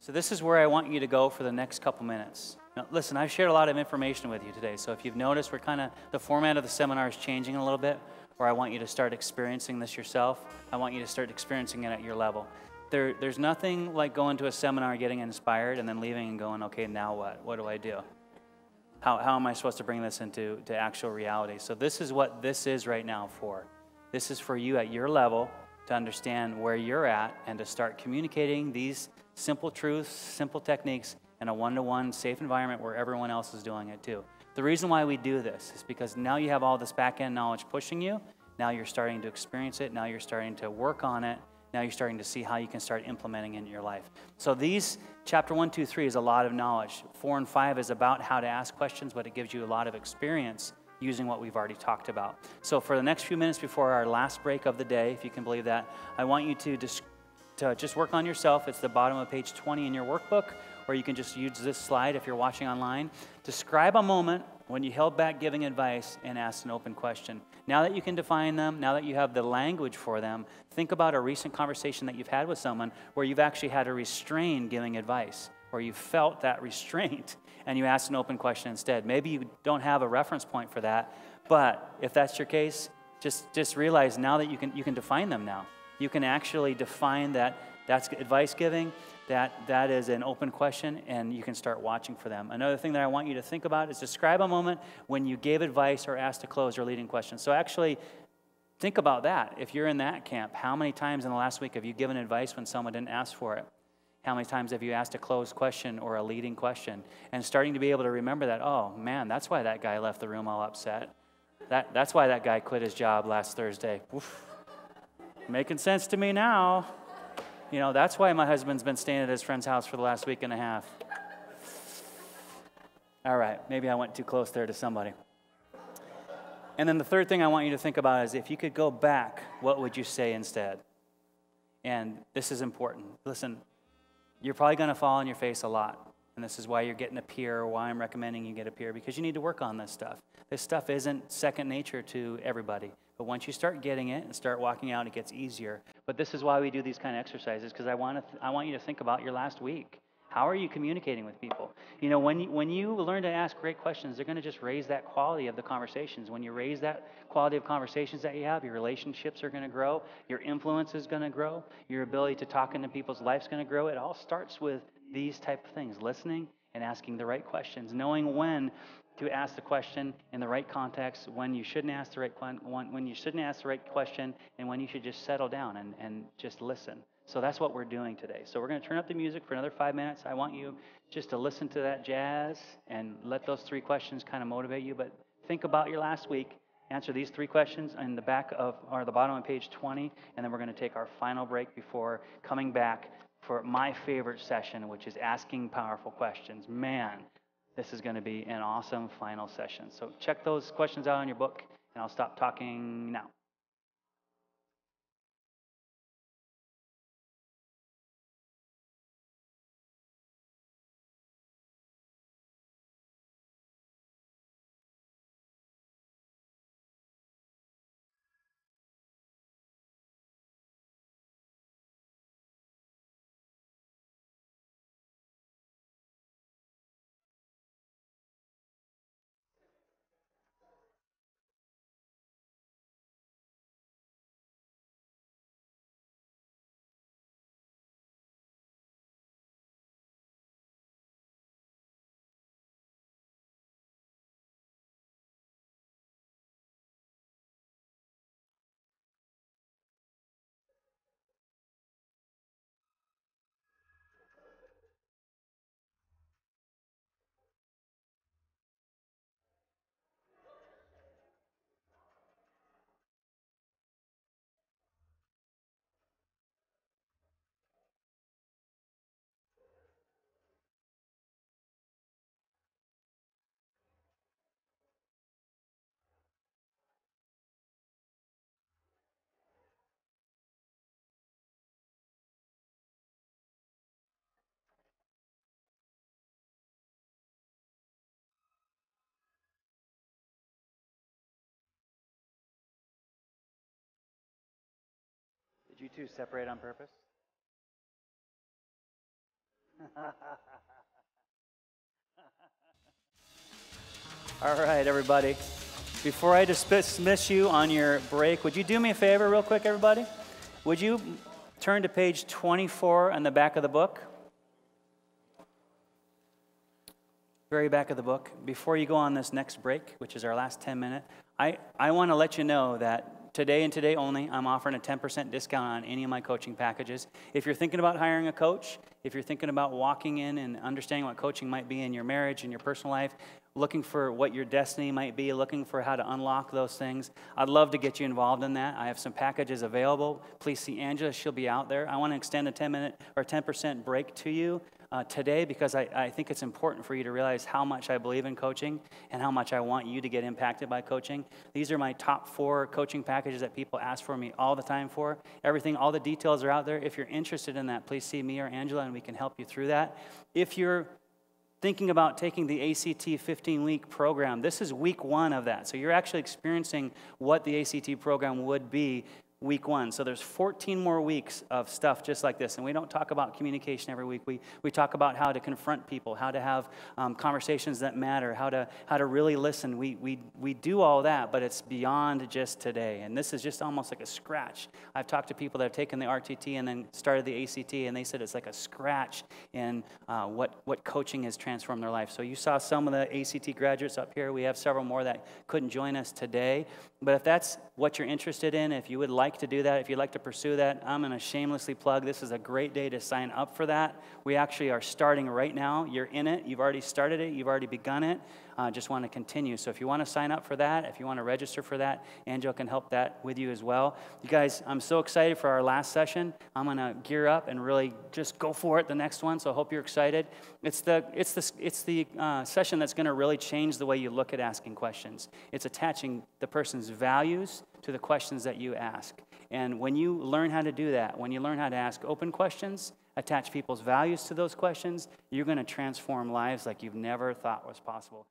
So this is where I want you to go for the next couple minutes. Now, listen, I've shared a lot of information with you today, so if you've noticed, the format of the seminar is changing a little bit, where I want you to start experiencing this yourself. I want you to start experiencing it at your level. There's nothing like going to a seminar, getting inspired, and then leaving and going, okay, now what? What do I do? How am I supposed to bring this into actual reality? So this is what this is right now for. This is for you at your level to understand where you're at and to start communicating these simple truths, simple techniques in a one-to-one safe environment where everyone else is doing it too. The reason why we do this is because now you have all this back-end knowledge pushing you. Now you're starting to experience it. Now you're starting to work on it. Now you're starting to see how you can start implementing it in your life. So these, chapter 1, 2, 3 is a lot of knowledge. 4 and 5 is about how to ask questions, but it gives you a lot of experience using what we've already talked about. So for the next few minutes before our last break of the day, if you can believe that, I want you to just work on yourself. It's the bottom of page 20 in your workbook, or you can just use this slide if you're watching online. Describe a moment when you held back giving advice and asked an open question. Now that you can define them, now that you have the language for them, think about a recent conversation that you've had with someone where you've actually had to restrain giving advice, or you felt that restraint and you asked an open question instead. Maybe you don't have a reference point for that, but if that's your case, just realize now that you can define them now. You can actually define that that's advice giving, that is an open question, and you can start watching for them. Another thing that I want you to think about is describe a moment when you gave advice or asked a closed or leading question. So actually, think about that. If you're in that camp, how many times in the last week have you given advice when someone didn't ask for it? How many times have you asked a closed question or a leading question? And starting to be able to remember that, oh man, that's why that guy left the room all upset. That's why that guy quit his job last Thursday. Oof. Making sense to me now. You know, that's why my husband's been staying at his friend's house for the last week and a half. All right, maybe I went too close there to somebody. And then the third thing I want you to think about is if you could go back, what would you say instead? And this is important. Listen, you're probably going to fall on your face a lot. And this is why you're getting a peer, or why I'm recommending you get a peer, because you need to work on this stuff. This stuff isn't second nature to everybody. But once you start getting it and start walking out, it gets easier. But this is why we do these kind of exercises, because I want you to think about your last week. How are you communicating with people? You know, when you learn to ask great questions, they're going to just raise that quality of the conversations. When you raise that quality of conversations that you have, your relationships are going to grow, your influence is going to grow, your ability to talk into people's lives is going to grow. It all starts with these type of things: listening and asking the right questions, knowing when to ask the question in the right context, when you shouldn't ask the right question, and when you should just settle down and just listen. So that's what we're doing today. So we're going to turn up the music for another 5 minutes. I want you just to listen to that jazz and let those 3 questions kind of motivate you. But think about your last week. Answer these 3 questions in the back of, or the bottom of page 20, and then we're going to take our final break before coming back for my favorite session, which is asking powerful questions. Man, this is going to be an awesome final session. So check those questions out on your book, and I'll stop talking now. Did you two separate on purpose? All right, everybody. Before I dismiss you on your break, would you do me a favor real quick, everybody? Would you turn to page 24 on the back of the book? Very back of the book. Before you go on this next break, which is our last 10-minute, I want to let you know that today and today only, I'm offering a 10% discount on any of my coaching packages. If you're thinking about hiring a coach, if you're thinking about walking in and understanding what coaching might be in your marriage, in your personal life, looking for what your destiny might be, looking for how to unlock those things, I'd love to get you involved in that. I have some packages available. Please see Angela. She'll be out there. I want to extend a 10-minute or 10% break to you today because I think it's important for you to realize how much I believe in coaching and how much I want you to get impacted by coaching. These are my top 4 coaching packages that people ask for me all the time for. Everything, all the details are out there. If you're interested in that, please see me or Angela and we can help you through that. If you're thinking about taking the ACT 15-week program, this is week 1 of that. So you're actually experiencing what the ACT program would be week 1. So there's 14 more weeks of stuff just like this. And we don't talk about communication every week. We talk about how to confront people, how to have conversations that matter, how to really listen. We do all that, but it's beyond just today. And this is just almost like a scratch. I've talked to people that have taken the R.T.T. and then started the ACT, and they said it's like a scratch in what coaching has transformed their life. So you saw some of the ACT graduates up here. We have several more that couldn't join us today. But if that's what you're interested in, if you would like to do that, if you'd like to pursue that, I'm going to shamelessly plug, this is a great day to sign up for that. We actually are starting right now. You're in it. You've already started it. You've already begun it. Just want to continue. So if you want to sign up for that, if you want to register for that, Angela can help that with you as well. You guys, I'm so excited for our last session. I'm going to gear up and really just go for it the next one, so I hope you're excited. It's the session that's going to really change the way you look at asking questions. It's attaching the person's values to the questions that you ask. And when you learn how to do that, when you learn how to ask open questions, attach people's values to those questions, you're going to transform lives like you've never thought was possible.